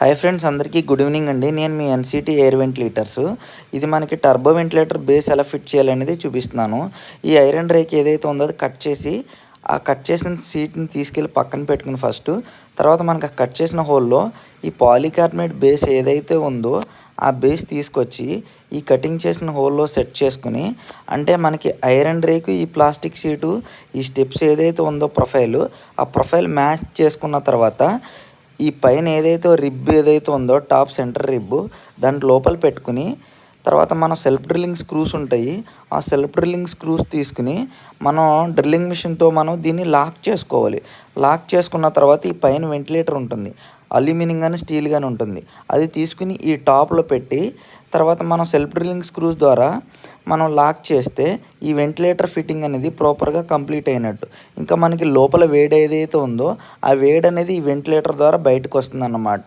Hi friends, అందరికీ good evening అండి. నేను మీ ఎన్సిటీ ఎయిర్ వెంటిలేటర్స్. ఇది మనకి టర్బో వెంటిలేటర్ బేస్ ఎలా ఫిట్ చేయాలనేది చూపిస్తున్నాను. ఈ ఐరన్ రేక్ ఏదైతే ఉందో అది కట్ చేసి ఆ కట్ చేసిన సీట్ని తీసుకెళ్ళి పక్కన పెట్టుకుని ఫస్ట్ తర్వాత మనకు ఆ కట్ చేసిన హోల్లో ఈ పాలికార్బోనేట్ బేస్ ఏదైతే ఉందో ఆ బేస్ తీసుకొచ్చి ఈ కటింగ్ చేసిన హోల్లో సెట్ చేసుకుని, అంటే మనకి ఐరన్ రేకు ఈ ప్లాస్టిక్ షీటు ఈ స్టెప్స్ ఏదైతే ఉందో ప్రొఫైల్ ఆ ప్రొఫైల్ మ్యాచ్ చేసుకున్న తర్వాత ఈ పైన ఏదైతే రిబ్ ఏదైతే ఉందో టాప్ సెంటర్ రిబ్ దాని లోపల పెట్టుకుని తర్వాత మనం సెల్ఫ్ డ్రిల్లింగ్ స్క్రూస్ ఉంటాయి. ఆ సెల్ఫ్ డ్రిల్లింగ్ స్క్రూస్ తీసుకుని మనం డ్రిల్లింగ్ మిషన్తో మనం దీన్ని లాక్ చేసుకోవాలి. లాక్ చేసుకున్న తర్వాత ఈ పైన వెంటిలేటర్ ఉంటుంది, అల్యూమినియం కానీ స్టీల్ కానీ ఉంటుంది. అది తీసుకుని ఈ టాప్లో పెట్టి తర్వాత మనం సెల్ఫ్ డ్రిల్లింగ్ స్క్రూస్ ద్వారా మనం లాక్ చేస్తే ఈ వెంటిలేటర్ ఫిట్టింగ్ అనేది ప్రాపర్గా కంప్లీట్ అయినట్టు. ఇంకా మనకి లోపల వేడి ఏదైతే ఉందో ఆ వేడి అనేది ఈ వెంటిలేటర్ ద్వారా బయటకు వస్తుంది అన్నమాట.